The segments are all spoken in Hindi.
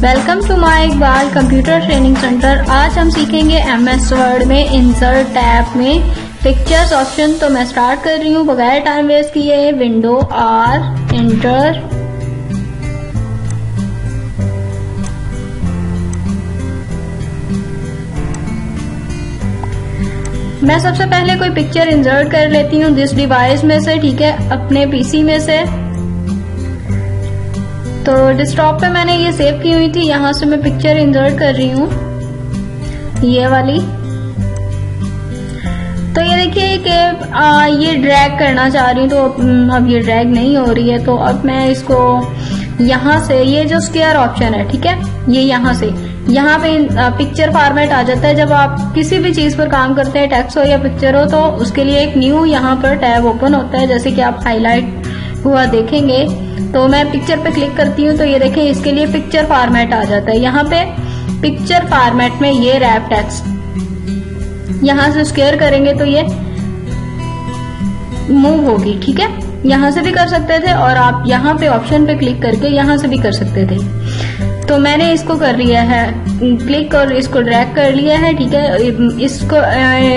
Welcome to my Iqbal computer training centre. आज हम सीखेंगे एमएस वर्ड में इंसर्ट टैब में पिक्चर्स ऑप्शन। तो मैं स्टार्ट कर रही हूँ बगैर टाइम वेस्ट किए। Window R, enter. मैं सबसे पहले कोई पिक्चर इंसर्ट कर लेती हूँ दिस डिवाइस में से, ठीक है, अपने पीसी में से। तो डेस्कटॉप पे मैंने ये सेव की हुई थी, यहाँ से मैं पिक्चर इंसर्ट कर रही हूँ, ये वाली। तो ये देखिए कि ये ड्रैग करना चाह रही हूँ, तो अब ये ड्रैग नहीं हो रही है। तो अब मैं इसको यहाँ से, ये जो स्क्वायर ऑप्शन है, ठीक है, ये यहाँ से यहाँ पे पिक्चर फॉर्मेट आ जाता है। जब आप किसी भी चीज पर काम करते हैं, टेक्स्ट हो या पिक्चर हो, तो उसके लिए एक न्यू यहाँ पर टैब ओपन होता है, जैसे कि आप हाईलाइट हुआ देखेंगे। तो मैं पिक्चर पे क्लिक करती हूँ, तो ये देखें इसके लिए पिक्चर फॉर्मेट आ जाता है। यहाँ पे पिक्चर फॉर्मेट में ये रैप टेक्स्ट यहाँ से स्क्वायर करेंगे तो ये मूव होगी, ठीक है। यहाँ से भी कर सकते थे और आप यहाँ पे ऑप्शन पे क्लिक करके यहाँ से भी कर सकते थे। तो मैंने इसको कर लिया है क्लिक और इसको ड्रैग कर लिया है, ठीक है। इसको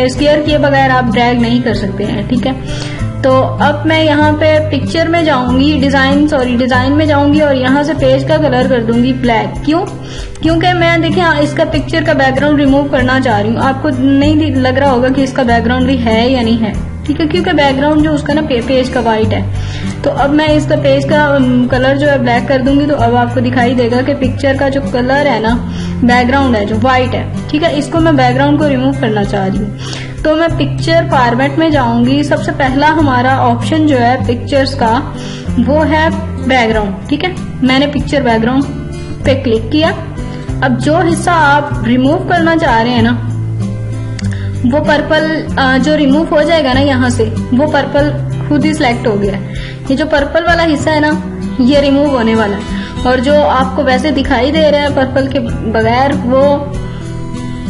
स्क्वायर किए बगैर आप ड्रैग नहीं कर सकते हैं, ठीक है। तो अब मैं यहाँ पे पिक्चर में जाऊंगी, डिजाइन में जाऊंगी और यहाँ से पेज का कलर कर दूंगी ब्लैक। क्यों? क्योंकि मैं देखिए इसका पिक्चर का बैकग्राउंड रिमूव करना चाह रही हूँ। आपको नहीं लग रहा होगा कि इसका बैकग्राउंड भी है या नहीं है, ठीक है, क्योंकि बैकग्राउंड जो उसका ना पेज का वाइट है। तो अब मैं इसका पेज का कलर जो है ब्लैक कर दूंगी। तो अब आपको दिखाई देगा कि पिक्चर का जो कलर है ना, बैकग्राउंड है जो व्हाइट है, ठीक है। इसको मैं बैकग्राउंड को रिमूव करना चाह रही हूँ। तो मैं पिक्चर फॉर्मेट में जाऊंगी। सबसे पहला हमारा ऑप्शन जो है पिक्चर्स का, वो है बैकग्राउंड, ठीक है। मैंने पिक्चर बैकग्राउंड पे क्लिक किया। अब जो हिस्सा आप रिमूव करना चाह रहे हैं ना, वो पर्पल जो रिमूव हो जाएगा ना यहाँ से, वो पर्पल खुद ही सिलेक्ट हो गया है। ये जो पर्पल वाला हिस्सा है ना, ये रिमूव होने वाला है। और जो आपको वैसे दिखाई दे रहा है पर्पल के बगैर, वो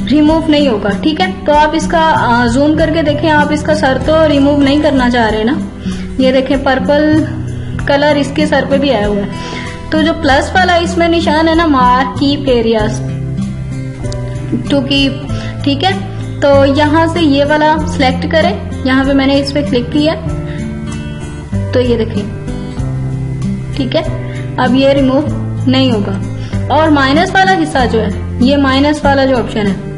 रिमूव नहीं होगा, ठीक है। तो आप इसका जूम करके देखें। आप इसका सर तो रिमूव नहीं करना चाह रहे ना, ये देखें पर्पल कलर इसके सर पे भी आया हुआ है। तो जो प्लस वाला इसमें निशान है ना, mark keep areas to keep, ठीक है। तो यहाँ से ये वाला सिलेक्ट करें। यहाँ पे मैंने इस पे क्लिक किया, तो ये देखिए, ठीक है। अब ये रिमूव नहीं होगा। और माइनस वाला हिस्सा जो है, ये माइनस वाला जो ऑप्शन है,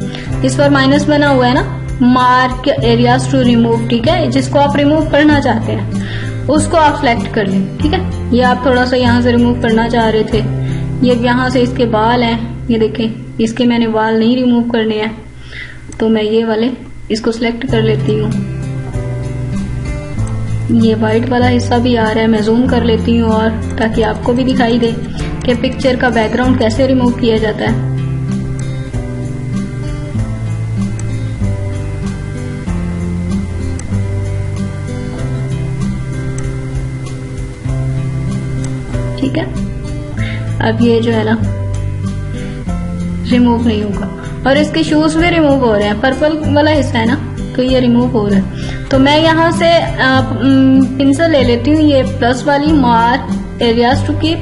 इस पर माइनस बना हुआ है ना, मार्क एरियाज टू रिमूव, ठीक है। जिसको आप रिमूव करना चाहते हैं उसको आप सिलेक्ट कर लें, ठीक है। ये आप थोड़ा सा यहाँ से रिमूव करना चाह रहे थे। ये यहाँ से इसके बाल हैं, ये देखें, इसके मैंने बाल नहीं रिमूव करने हैं, तो मैं ये वाले इसको सिलेक्ट कर लेती हूँ। ये व्हाइट वाला हिस्सा भी आ रहा है, मैं जूम कर लेती हूँ, और ताकि आपको भी दिखाई दे कि पिक्चर का बैकग्राउंड कैसे रिमूव किया जाता है। ठीक है। अब ये जो है ना, रिमूव नहीं होगा। और इसके शूज भी रिमूव हो रहे हैं, पर्पल वाला हिस्सा है ना, तो ये रिमूव हो रहा है। तो मैं यहाँ से पिंसल ले लेती हूँ, ये प्लस वाली, मार्क एरियाज टू कीप।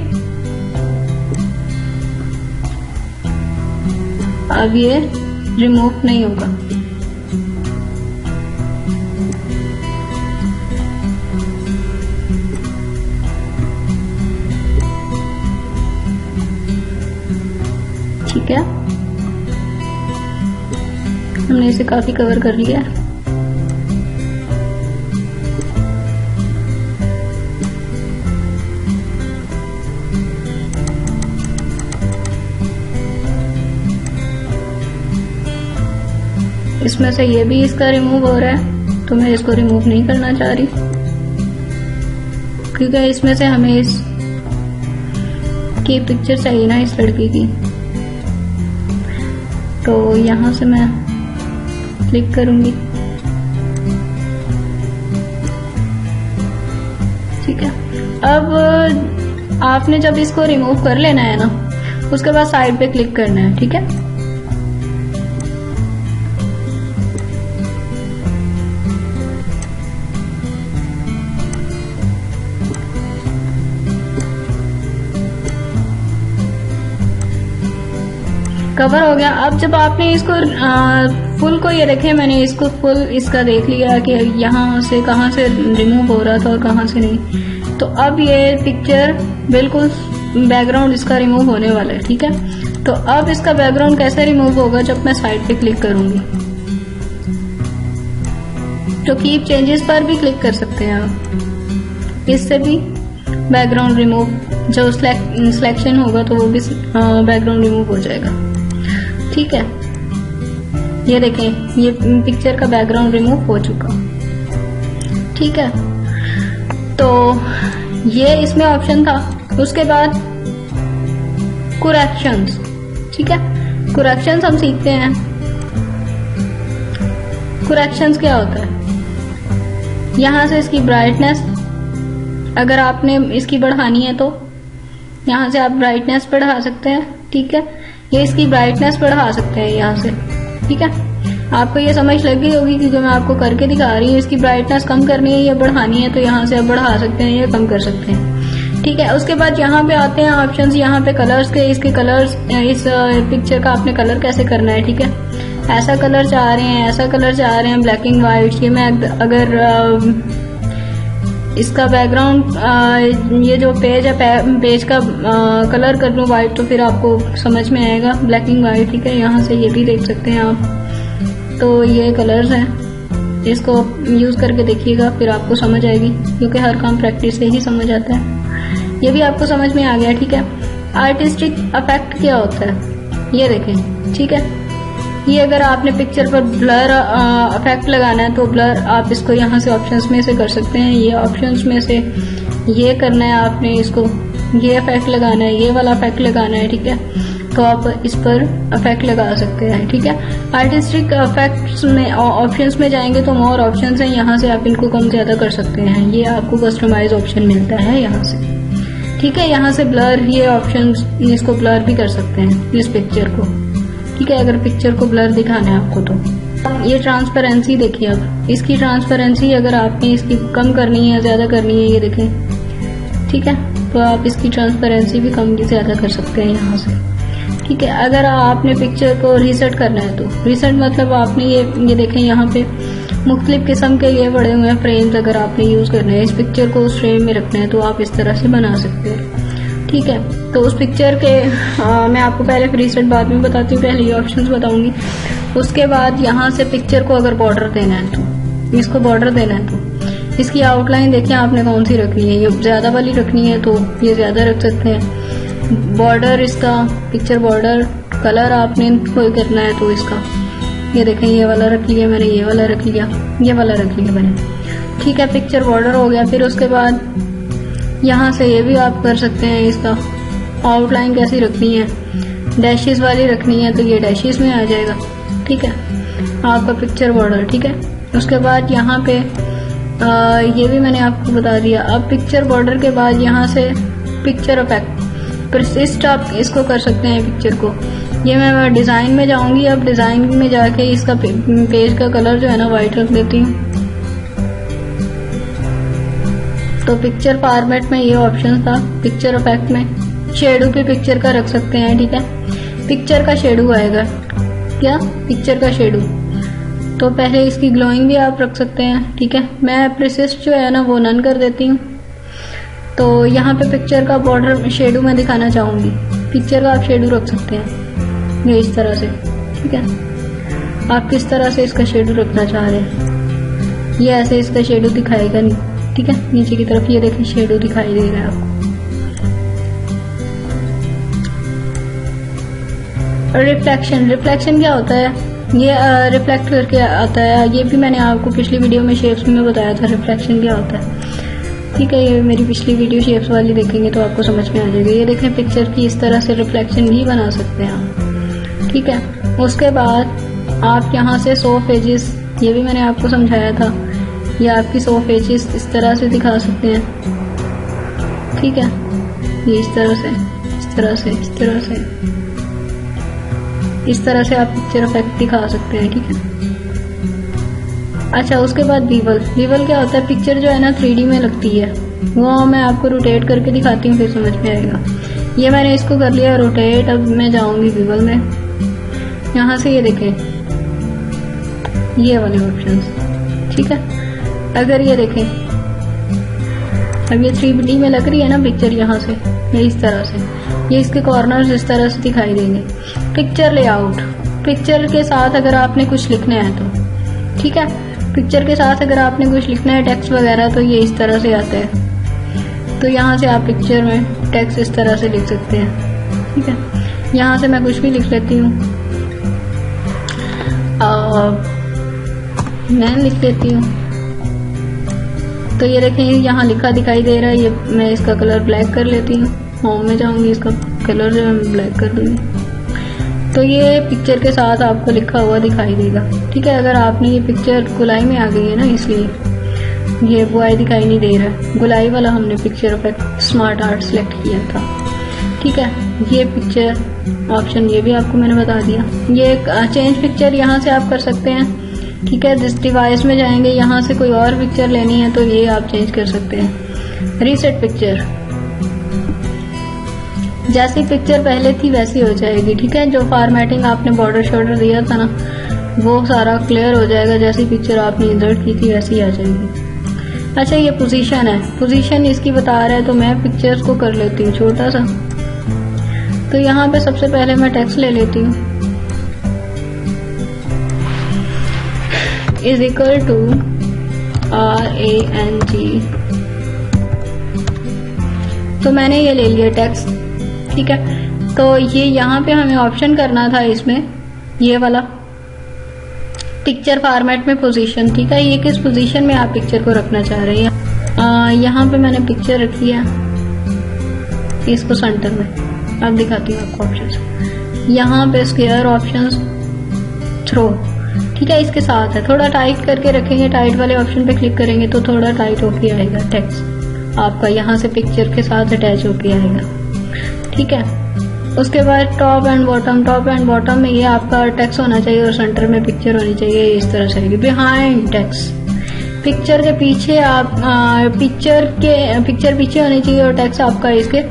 अब ये रिमूव नहीं होगा। ठीक है, हमने इसे काफी कवर कर लिया है। इसमें से ये भी इसका रिमूव हो रहा है, तो मैं इसको रिमूव नहीं करना चाह रही, क्योंकि इसमें से हमें इसकी पिक्चर चाहिए ना, इस लड़की की। तो यहाँ से मैं क्लिक करूंगी, ठीक है। अब आपने जब इसको रिमूव कर लेना है ना, उसके बाद साइड पे क्लिक करना है, ठीक है। कवर हो गया। अब जब आपने इसको फुल को, ये देखें मैंने इसको फुल इसका देख लिया कि यहाँ से कहाँ से रिमूव हो रहा था और कहाँ से नहीं। तो अब ये पिक्चर बिल्कुल बैकग्राउंड इसका रिमूव होने वाला है, ठीक है। तो अब इसका बैकग्राउंड कैसे रिमूव होगा, जब मैं साइड पे क्लिक करूंगी। तो कीप चेंजेस पर भी क्लिक कर सकते हैं आप, इससे भी बैकग्राउंड रिमूव जो सिलेक्शन होगा तो वो भी बैकग्राउंड रिमूव हो जाएगा, ठीक है। ये देखें ये पिक्चर का बैकग्राउंड रिमूव हो चुका, ठीक है। तो ये इसमें ऑप्शन था। उसके बाद करेक्शंस, ठीक है। करेक्शंस हम सीखते हैं। करेक्शंस क्या होता है, यहां से इसकी ब्राइटनेस अगर आपने इसकी बढ़ानी है तो यहाँ से आप ब्राइटनेस बढ़ा सकते हैं, ठीक है। ये इसकी ब्राइटनेस बढ़ा सकते हैं यहाँ से, ठीक है। आपको ये समझ लग गई होगी क्योंकि मैं आपको करके दिखा रही हूँ। इसकी ब्राइटनेस कम करनी है या बढ़ानी है तो यहाँ से आप बढ़ा सकते हैं या कम कर सकते हैं, ठीक है। उसके बाद यहाँ पे आते हैं ऑप्शंस, यहाँ पे कलर्स के। इसके कलर्स, इस पिक्चर का आपने कलर कैसे करना है, ठीक है। ऐसा कलर चाह रहे हैं, ऐसा कलर चाह रहे हैं, ब्लैक एंड व्हाइट। ये मैं अगर इसका बैकग्राउंड ये जो पेज है पेज का कलर कर लूँ व्हाइट तो फिर आपको समझ में आएगा, ब्लैक एंड व्हाइट, ठीक है। यहाँ से ये भी देख सकते हैं आप। तो ये कलर्स हैं, इसको यूज करके देखिएगा फिर आपको समझ आएगी, क्योंकि हर काम प्रैक्टिस से ही समझ आता है। ये भी आपको समझ में आ गया, ठीक है। आर्टिस्टिक इफेक्ट क्या होता है ये देखें, ठीक है। ये अगर आपने पिक्चर पर ब्लर इफेक्ट लगाना है तो ब्लर आप इसको यहाँ से ऑप्शंस में से कर सकते हैं। ये ऑप्शंस में से ये करना है आपने, इसको ये इफेक्ट लगाना है, ये वाला इफेक्ट लगाना है, ठीक है। तो आप इस पर इफेक्ट लगा सकते हैं, ठीक है। आर्टिस्टिक इफेक्ट्स में ऑप्शंस में जाएंगे तो मोर ऑप्शंस हैं, यहाँ से आप इनको कम ज्यादा कर सकते हैं। ये आपको कस्टमाइज ऑप्शन मिलता है यहाँ से, ठीक है। यहाँ से ब्लर, ये ऑप्शंस, इसको ब्लर भी कर सकते हैं इस पिक्चर को, ठीक है। अगर पिक्चर को ब्लर दिखाना है आपको तो ये ट्रांसपेरेंसी देखिए। अब इसकी ट्रांसपेरेंसी अगर आपने इसकी कम करनी है ज्यादा करनी है, ये देखें, ठीक है। तो आप इसकी ट्रांसपेरेंसी भी कम ज्यादा कर सकते हैं यहाँ से, ठीक है। अगर आपने पिक्चर को रीसेट करना है तो रीसेट मतलब आपने ये देखें यहाँ पे मुख्तलिफ किस्म के ये बड़े हुए हैं फ्रेम्स। अगर आपने यूज करना है इस पिक्चर को उस फ्रेम में रखना है तो आप इस तरह से बना सकते हैं, ठीक है। तो उस पिक्चर के मैं आपको पहले रीसेट बाद में बताती हूँ, पहले ये ऑप्शंस बताऊंगी। उसके बाद यहाँ से पिक्चर को अगर बॉर्डर देना है तो इसको बॉर्डर देना है तो इसकी आउटलाइन देखिए आपने कौन सी रखनी है। ये ज्यादा वाली रखनी है तो ये ज्यादा रख सकते हैं। बॉर्डर इसका पिक्चर बॉर्डर कलर आपने कोई करना है तो इसका ये देखें ये वाला रख लिया मैंने, ये वाला रख लिया, ये वाला रख लिया मैंने, ठीक है। पिक्चर बॉर्डर हो गया। फिर उसके बाद यहाँ से ये भी आप कर सकते हैं, इसका आउटलाइन कैसी रखनी है, डैशेस वाली रखनी है तो ये डैशेस में आ जाएगा, ठीक है, आपका पिक्चर बॉर्डर, ठीक है। उसके बाद यहाँ पे ये भी मैंने आपको बता दिया। अब पिक्चर बॉर्डर के बाद यहाँ से पिक्चर इफेक्ट परसिस्ट आप इसको कर सकते हैं पिक्चर को। ये मैं डिजाइन में जाऊंगी। अब डिजाइन में जाके इसका पेज का कलर जो है ना व्हाइट रख देती हूँ। तो पिक्चर फॉर्मेट में ये ऑप्शन था। पिक्चर इफेक्ट में शेडो पे पिक्चर का रख सकते हैं, ठीक है। पिक्चर का शेडो आएगा, क्या पिक्चर का शेडो। तो पहले इसकी ग्लोइंग भी आप रख सकते हैं, ठीक है। मैं परसिस्ट जो है ना वो नन कर देती हूँ। तो यहाँ पे पिक्चर का बॉर्डर शेडो में दिखाना चाहूंगी, पिक्चर का आप शेडो रख सकते हैं ये इस तरह से, ठीक है। आप किस तरह से इसका शेडो रखना चाह रहे हैं, ये ऐसे इसका शेडो दिखाएगा नहीं, ठीक है। नीचे की तरफ ये देखिए शेडो दिखाई दे रहा है आपको। रिफ्लेक्शन, रिफ्लेक्शन क्या होता है, ये रिफ्लेक्ट करके आता है। ये भी मैंने आपको पिछली वीडियो में शेप्स में बताया था रिफ्लेक्शन क्या होता है, ठीक है। ये मेरी पिछली वीडियो शेप्स वाली देखेंगे तो आपको समझ में आ जाएगा। ये देखें पिक्चर की इस तरह से रिफ्लेक्शन भी बना सकते हैं आप, ठीक है। उसके बाद आप यहाँ से 100 पेजेस, ये भी मैंने आपको समझाया था, ये आपकी 100 पेजेस इस तरह से दिखा सकते हैं, ठीक है। ये इस तरह से इस तरह से इस तरह से इस तरह से आप पिक्चर इफेक्ट दिखा सकते हैं, ठीक है। अच्छा, उसके बाद बीवल, बीवल क्या होता है, पिक्चर जो है ना 3D में लगती है, वो मैं आपको रोटेट करके दिखाती हूँ फिर समझ में आएगा। ये मैंने इसको कर लिया रोटेट। अब मैं जाऊंगी बीवल में, यहाँ से ये देखें ये वाले ऑप्शंस, ठीक है। अगर ये देखें अब ये 3D में लग रही है ना पिक्चर, यहाँ से ये इस तरह से, ये इसके कॉर्नर्स इस तरह से दिखाई देंगे। पिक्चर लेआउट, पिक्चर के साथ अगर आपने कुछ लिखना है तो ठीक है, पिक्चर के साथ अगर आपने कुछ लिखना है टेक्स्ट वगैरह तो ये इस तरह से आता है। तो यहाँ से आप पिक्चर में टेक्स्ट इस तरह से लिख सकते हैं, ठीक है। यहाँ से मैं कुछ भी लिख लेती हूँ, मैं लिख लेती हूँ। तो ये देखें यहाँ लिखा दिखाई दे रहा है, ये मैं इसका कलर ब्लैक कर लेती हूँ। होम में जाऊंगी, इसका कलर जो है ब्लैक कर दूंगी। तो ये पिक्चर के साथ आपको लिखा हुआ दिखाई देगा, ठीक है। अगर आपने ये पिक्चर गुलाई में आ गई है ना, इसलिए ये बुआई दिखाई नहीं दे रहा। गुलाई वाला हमने picture effect smart art select किया था, ठीक है। ये पिक्चर ऑप्शन ये भी आपको मैंने बता दिया। ये चेंज पिक्चर यहाँ से आप कर सकते हैं, ठीक है। जिस डिवाइस में जाएंगे यहाँ से कोई और पिक्चर लेनी है तो ये आप चेंज कर सकते हैं। रीसेट पिक्चर, जैसी पिक्चर पहले थी वैसी हो जाएगी, ठीक है। जो फॉर्मेटिंग आपने बॉर्डर शॉर्डर दिया था ना वो सारा क्लियर हो जाएगा, जैसी पिक्चर आपने इंसर्ट की थी वैसी आ जाएगी। अच्छा ये पोजीशन है, पोजीशन इसकी बता रहा है तो मैं पिक्चर्स को कर लेती हूँ छोटा सा। तो यहाँ पे सबसे पहले मैं टेक्स्ट ले लेती हूँ, इज इक्वल टू RANG। तो मैंने ये ले लिया टेक्स्ट, ठीक है। तो ये यहाँ पे हमें ऑप्शन करना था इसमें, ये वाला पिक्चर फॉर्मेट में पोजीशन, ठीक है। ये किस पोजीशन में आप पिक्चर को रखना चाह रहे हैं। यहाँ पे मैंने पिक्चर रखी है इसको सेंटर में। अब दिखाती हूँ आपको ऑप्शन। यहाँ पे स्क्वायर ऑप्शंस, थ्रो, ठीक है, इसके साथ है। थोड़ा टाइट करके रखेंगे, टाइट वाले ऑप्शन पे क्लिक करेंगे तो थोड़ा टाइट होके आएगा टेक्स्ट आपका, यहाँ से पिक्चर के साथ अटैच होके आएगा, ठीक है। उसके बाद top and bottom, top and bottom में ये आपका टेक्स्ट होना चाहिए और सेंटर में पिक्चर होनी चाहिए, इस तरह से। बिहाइंड टेक्स्ट, पिक्चर के पीछे आप पिक्चर पीछे होनी चाहिए और टेक्स्ट आपका इसके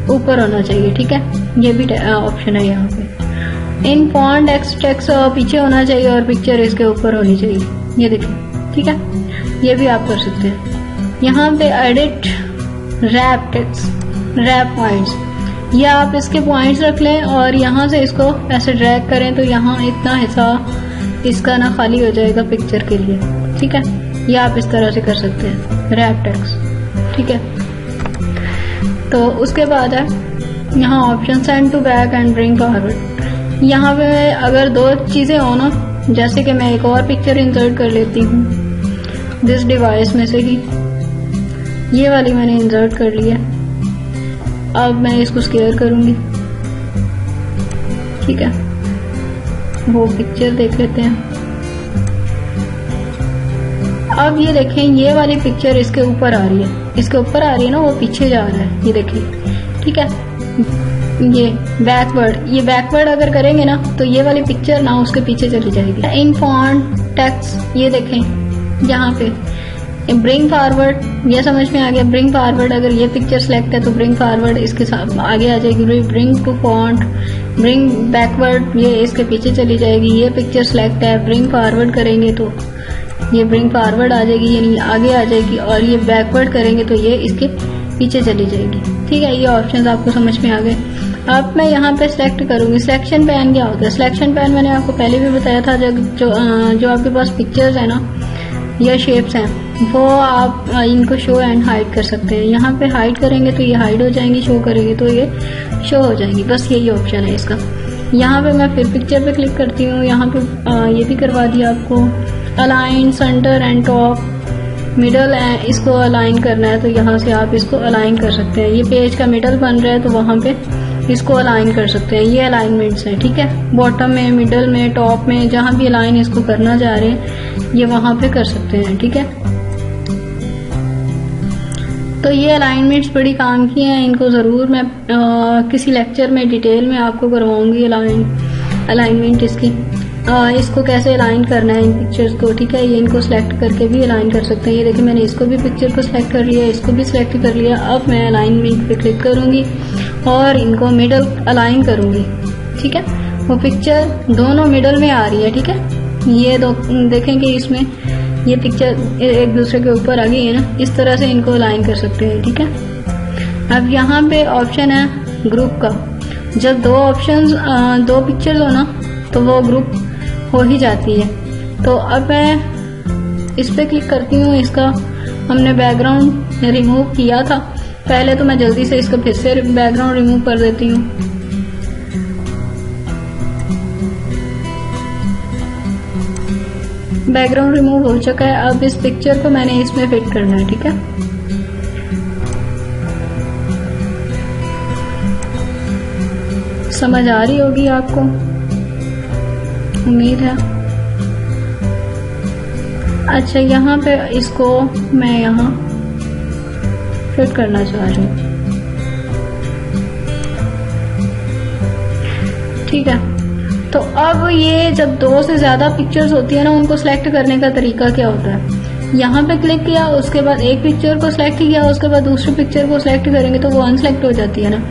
ऊपर होना चाहिए, ठीक है। ये भी ऑप्शन है यहाँ पे। इन फॉन्ट टेक्स्ट पीछे होना चाहिए और पिक्चर इसके ऊपर होनी चाहिए, ये देखिए, ठीक है। ये भी आप कर सकते हैं। यहाँ पे edit wrap text, wrap points, ये आप इसके पॉइंट्स रख लें और यहाँ से इसको ऐसे ड्रैग करें तो यहाँ इतना हिस्सा इसका ना खाली हो जाएगा पिक्चर के लिए, ठीक है। ये आप इस तरह से कर सकते हैं रैप टेक्स्ट, ठीक है। तो उसके बाद है यहाँ option send to back and bring forward. यहाँ पे अगर दो चीजें हो ना, जैसे कि मैं एक और पिक्चर इंसर्ट कर लेती हूँ दिस डिवाइस में से ही, ये वाली मैंने इंसर्ट कर लिया। अब मैं इसको स्केयर करूंगी, ठीक है। वो पिक्चर देख लेते हैं। अब ये देखें ये वाली पिक्चर इसके ऊपर आ रही है, इसके ऊपर आ रही है ना, वो पीछे जा रहा है, ये देखिए, ठीक है। ये बैकवर्ड, ये बैकवर्ड अगर करेंगे ना तो ये वाली पिक्चर ना उसके पीछे चली जाएगी। इन फॉन्ट टेक्स्ट, ये देखें यहाँ पे ब्रिंग फॉरवर्ड, ये समझ में आ गया। ब्रिंग फॉरवर्ड, अगर ये पिक्चर सेलेक्ट है तो ब्रिंग फॉरवर्ड इसके साथ आगे आ जाएगी। Bring to front, bring backward, ये इसके पीछे चली जाएगी। ये पिक्चर सेलेक्ट है, ब्रिंग फॉरवर्ड करेंगे तो ये ब्रिंग फॉरवर्ड आ जाएगी, यानी आगे आ जाएगी, और ये बैकवर्ड करेंगे तो ये इसके पीछे चली जाएगी, ठीक है। ये ऑप्शंस आपको समझ में आ गए। अब मैं यहाँ पे सिलेक्ट करूंगी। सिलेक्शन पैन क्या होता है? सिलेक्शन पैन मैंने आपको पहले भी बताया था, जो आपके पास पिक्चर्स है ना या शेप्स हैं, वो आप इनको शो एंड हाइड कर सकते हैं। यहाँ पे हाइड करेंगे तो ये हाइड हो जाएंगी, शो करेंगे तो ये शो हो जाएंगी, बस यही ऑप्शन है इसका। यहाँ पे मैं फिर पिक्चर पे क्लिक करती हूँ। यहाँ पे ये भी करवा दिया आपको, align centre and top middle, इसको अलाइन करना है तो यहाँ से आप इसको अलाइन कर सकते हैं। ये पेज का मिडल बन रहा है तो वहाँ पे इसको अलाइन कर सकते हैं। ये अलाइनमेंट्स है, ठीक है। बॉटम में, मिडल में, टॉप में, जहाँ भी अलाइन इसको करना चाह रहे हैं ये वहाँ पे कर सकते हैं, ठीक है। तो ये अलाइनमेंट्स बड़ी काम की हैं, इनको ज़रूर मैं किसी लेक्चर में डिटेल में आपको करवाऊंगी अलाइनमेंट इसकी, इसको कैसे अलाइन करना है इन पिक्चर्स को, ठीक है। ये इनको सिलेक्ट करके भी अलाइन कर सकते हैं। ये देखिए मैंने इसको भी पिक्चर को सिलेक्ट कर लिया, इसको भी सिलेक्ट कर लिया। अब मैं अलाइनमेंट पे क्लिक करूंगी और इनको मिडल अलाइन करूंगी, ठीक है। वो पिक्चर दोनों मिडल में आ रही है, ठीक है। ये देखें कि इसमें ये पिक्चर एक दूसरे के ऊपर आ गई है ना, इस तरह से इनको अलाइन कर सकते हैं, ठीक है। अब यहाँ पे ऑप्शन है ग्रुप का। जब दो पिक्चर्स हो ना तो वो ग्रुप हो ही जाती है। तो अब मैं इस पे क्लिक करती हूँ। इसका हमने बैकग्राउंड रिमूव किया था पहले, तो मैं जल्दी से इसका फिर से बैकग्राउंड रिमूव कर देती हूँ। बैकग्राउंड रिमूव हो चुका है। अब इस पिक्चर को मैंने इसमें फिट करना है, ठीक है। समझ आ रही होगी आपको, उम्मीद है। अच्छा, यहाँ पे इसको मैं यहाँ फिट करना चाह रही हूँ, ठीक है। तो अब ये जब दो से ज्यादा पिक्चर्स होती है ना, उनको सिलेक्ट करने का तरीका क्या होता है। यहाँ पे क्लिक किया, उसके बाद एक पिक्चर को सिलेक्ट किया, उसके बाद दूसरी पिक्चर को सिलेक्ट करेंगे तो वो अनसिलेक्ट हो जाती है ना।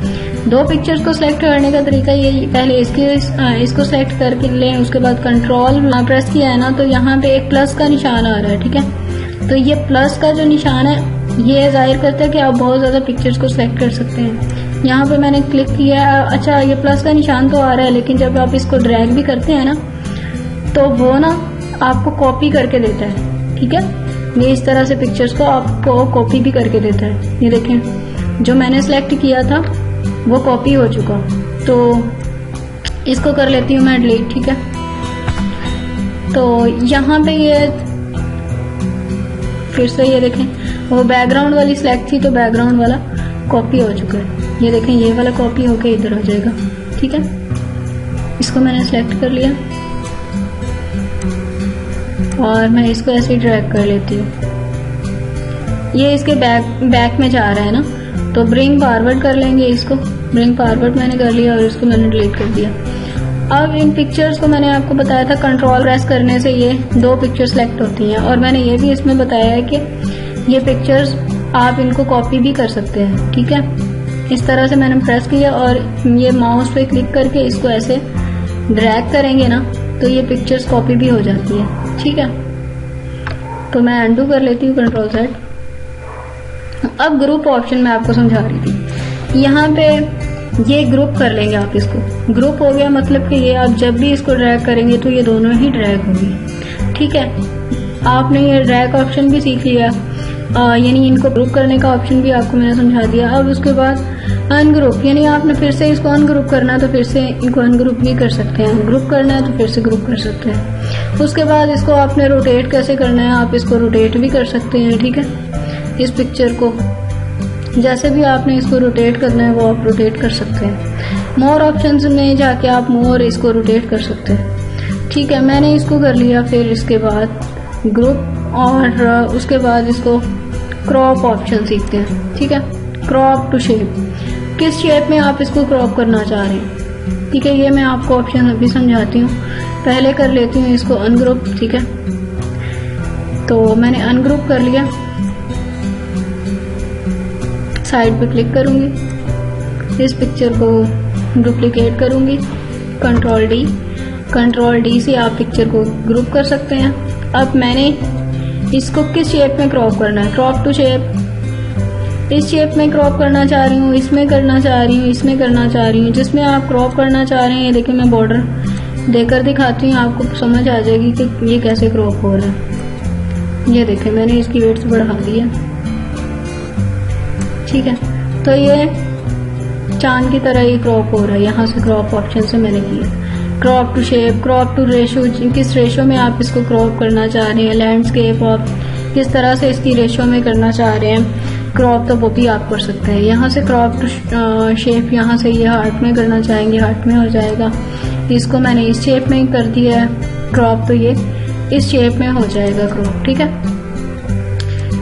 दो पिक्चर्स को सिलेक्ट करने का तरीका ये, पहले इसको सिलेक्ट करके लें, उसके बाद कंट्रोल प्रेस किया है ना, तो यहाँ पे एक प्लस का निशान आ रहा है, ठीक है। तो ये प्लस का जो निशान है ये जाहिर करता है कि आप बहुत ज्यादा पिक्चर्स को सिलेक्ट कर सकते हैं। यहाँ पे मैंने क्लिक किया। अच्छा, ये प्लस का निशान तो आ रहा है, लेकिन जब आप इसको ड्रैग भी करते हैं ना तो वो ना आपको कॉपी करके देता है, ठीक है। ये इस तरह से पिक्चर्स को आपको कॉपी भी करके देता है। ये देखें, जो मैंने सिलेक्ट किया था वो कॉपी हो चुका, तो इसको कर लेती हूँ मैं डिलीट, ठीक है। तो यहाँ पे ये फिर से ये देखें, वो बैकग्राउंड वाली सिलेक्ट थी तो बैकग्राउंड वाला कॉपी हो चुका है। ये देखें, ये वाला कॉपी होके इधर हो जाएगा, ठीक है। इसको मैंने सिलेक्ट कर लिया और मैं इसको ऐसे ही ड्रैग कर लेती हूँ। ये इसके बैक में जा रहा है ना, तो ब्रिंग फॉरवर्ड कर लेंगे इसको। ब्रिंग फॉरवर्ड मैंने कर लिया और इसको मैंने डिलीट कर दिया। अब इन पिक्चर्स को मैंने आपको बताया था कंट्रोल प्रेस करने से ये दो पिक्चर सेलेक्ट होती हैं, और मैंने ये भी इसमें बताया है कि ये पिक्चर्स आप इनको कॉपी भी कर सकते हैं, ठीक है। इस तरह से मैंने प्रेस किया और ये माउस पे क्लिक करके इसको ऐसे ड्रैग करेंगे ना तो ये पिक्चर्स कॉपी भी हो जाती है, ठीक है। तो मैं अनडू कर लेती हूँ कंट्रोल सेट। अब ग्रुप ऑप्शन मैं आपको समझा रही थी। यहाँ पे ये ग्रुप कर लेंगे आप इसको। ग्रुप हो गया मतलब कि ये आप जब भी इसको ड्रैग करेंगे तो ये दोनों ही ड्रैग होंगी, ठीक है। आपने ये ड्रैग ऑप्शन भी सीख लिया, यानी इनको ग्रुप करने का ऑप्शन भी आपको मैंने समझा दिया। अब उसके बाद अनग्रुप, यानी आपने फिर से इसको अनग्रुप करना है तो फिर से इनको अनग्रुप भी कर सकते हैं, ग्रुप करना है तो फिर से ग्रुप कर सकते हैं। उसके बाद इसको आपने रोटेट कैसे करना है, आप इसको रोटेट भी कर सकते हैं, ठीक है। इस पिक्चर को जैसे भी आपने इसको रोटेट करना है वो आप रोटेट कर सकते हैं। मोर ऑप्शंस में जाके आप मोर इसको रोटेट कर सकते हैं, ठीक है। मैंने इसको कर लिया। फिर इसके बाद ग्रुप और उसके बाद इसको क्रॉप ऑप्शन सीखते हैं, ठीक है। क्रॉप टू शेप, किस शेप में आप इसको क्रॉप करना चाह रहे हैं, ठीक है। ये मैं आपको ऑप्शन अभी समझाती हूँ। पहले कर लेती हूँ इसको अनग्रुप, ठीक है। तो मैंने अनग्रुप कर लिया। साइड पे क्लिक करूंगी, इस पिक्चर को डुप्लीकेट करूंगी, कंट्रोल डी से आप पिक्चर को ग्रुप कर सकते हैं। अब मैंने इसको किस शेप में क्रॉप करना है, क्रॉप टू शेप, इस शेप में क्रॉप करना चाह रही हूँ, इसमें करना चाह रही हूँ, इसमें करना चाह रही हूँ। जिसमें आप क्रॉप करना चाह रहे हैं, देखिए मैं बॉर्डर देकर दिखाती हूँ, आपको समझ आ जाएगी कि ये कैसे क्रॉप हो रहा है। ये देखें, मैंने इसकी वेट बढ़ा दी है, ठीक है। तो ये चांद की तरह ही क्रॉप हो रहा है। यहाँ से क्रॉप ऑप्शन से मैंने किया। Crop to shape, crop to ratio, किस रेशो में आप इसको क्रॉप करना चाह रहे हैं, लैंडस्केप आप किस तरह से इसकी रेशो में करना चाह रहे हैं क्रॉप, तो वो भी आप कर सकते हैं। यहाँ से क्रॉप टू शेप, यहाँ से ये हार्ट में करना चाहेंगे, हार्ट में हो जाएगा। इसको मैंने इस शेप में कर दिया है क्रॉप, तो ये इस शेप में हो जाएगा क्रॉप, ठीक है।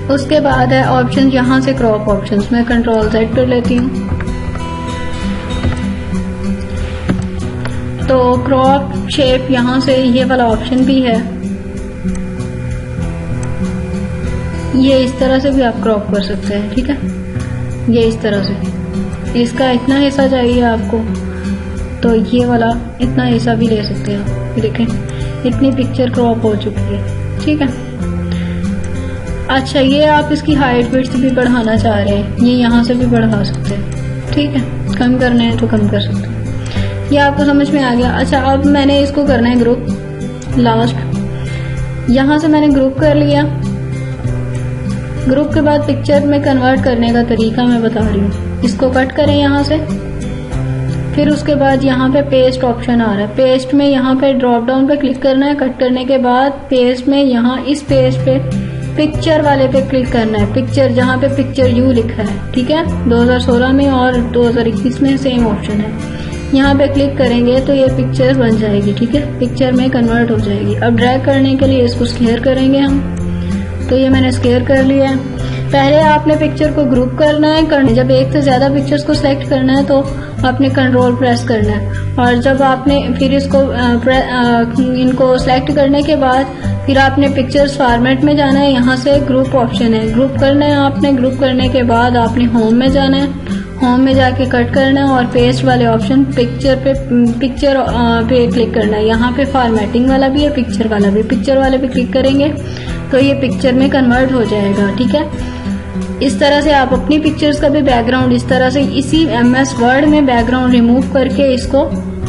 उसके बाद है ऑप्शन, यहाँ से क्रॉप ऑप्शंस मैं कंट्रोल सेट कर लेती हूँ। तो क्रॉप शेप यहाँ से ये वाला ऑप्शन भी है, ये इस तरह से भी आप क्रॉप कर सकते हैं, ठीक है। ये इस तरह से, इसका इतना हिस्सा चाहिए आपको तो ये वाला इतना हिस्सा भी ले सकते हैं आप। देखें इतनी पिक्चर क्रॉप हो चुकी है, ठीक है। अच्छा, ये आप इसकी हाइट विड्थ भी बढ़ाना चाह रहे हैं, ये यहाँ से भी बढ़ा सकते हैं, ठीक है। कम करना है तो कम कर सकते हैं। ये आपको समझ में आ गया। अच्छा, अब मैंने इसको करना है ग्रुप। लास्ट यहाँ से मैंने ग्रुप कर लिया। ग्रुप के बाद पिक्चर में कन्वर्ट करने का तरीका मैं बता रही हूँ। इसको कट करें यहाँ से, फिर उसके बाद यहाँ पे पेस्ट ऑप्शन आ रहा है। पेस्ट में यहाँ पे ड्रॉप डाउन पे क्लिक करना है। कट करने के बाद पेस्ट में यहाँ इस पेज पे पिक्चर वाले पे क्लिक करना है। पिक्चर जहाँ पे पिक्चर यू लिखा है, ठीक है। 2016 में और 2021 में सेम ऑप्शन है। यहाँ पे क्लिक करेंगे तो ये पिक्चर बन जाएगी, ठीक है। पिक्चर में कन्वर्ट हो जाएगी। अब ड्रैग करने के लिए इसको स्केयर करेंगे हम। तो ये मैंने स्केयर कर लिया है। पहले आपने पिक्चर को ग्रुप करना है। जब एक से ज्यादा पिक्चर्स को सिलेक्ट करना है तो आपने कंट्रोल प्रेस करना है, और जब आपने फिर इसको इनको सिलेक्ट करने के बाद फिर आपने पिक्चर्स फॉर्मेट में जाना है। यहाँ से ग्रुप ऑप्शन है, ग्रुप करना है आपने। ग्रुप करने के बाद आपने होम में जाना है। होम में जाके कट करना है और पेस्ट वाले ऑप्शन पिक्चर पे क्लिक करना है। यहाँ पे फॉर्मेटिंग वाला भी है, पिक्चर वाला भी। पिक्चर वाले पे क्लिक करेंगे तो ये पिक्चर में कन्वर्ट हो जाएगा, ठीक है। इस तरह से आप अपनी पिक्चर्स का भी बैकग्राउंड इस तरह से इसी MS वर्ड में बैकग्राउंड रिमूव करके इसको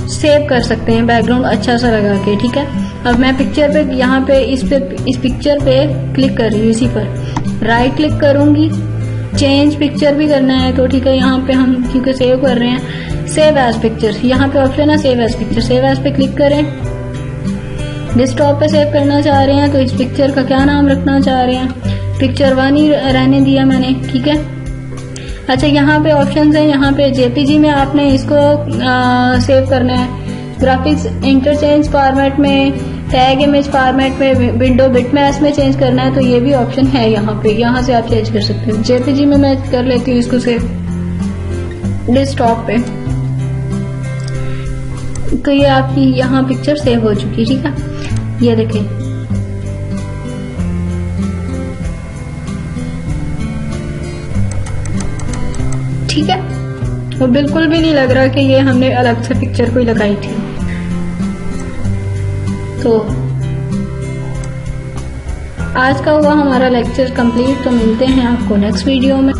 सेव कर सकते हैं, बैकग्राउंड अच्छा सा लगा के, ठीक है। अब मैं पिक्चर पे यहाँ पे इस पिक्चर पे क्लिक कर रही हूँ। इसी पर राइट क्लिक करूंगी। चेंज पिक्चर भी करना है तो ठीक है। यहाँ पे हम क्योंकि सेव कर रहे हैं, सेव एज पिक्चर, यहाँ पे ऑप्शन है save as picture. Save as पे क्लिक करें। डेस्कटॉप पे सेव करना चाह रहे हैं तो इस पिक्चर का क्या नाम रखना चाह रहे हैं, पिक्चर 1 ही रहने दिया मैंने, ठीक है। अच्छा, यहाँ पे ऑप्शंस हैं। यहाँ पे JPG में आपने इसको सेव करना है, ग्राफिक्स इंटरचेंज फॉर्मेट में, टैग इमेज फॉर्मेट में, विंडो बिटमैप में चेंज करना है तो ये भी ऑप्शन है यहाँ पे। यहाँ से आप चेंज कर सकते हैं। JPG में मैं कर लेती हूँ इसको सेव डेस्कटॉप पे। तो ये आपकी यहाँ पिक्चर सेव हो चुकी, ठीक है। ये देखें, ठीक है। वो बिल्कुल भी नहीं लग रहा कि ये हमने अलग से पिक्चर कोई लगाई थी। तो आज का हुआ हमारा लेक्चर कंप्लीट। तो मिलते हैं आपको नेक्स्ट वीडियो में।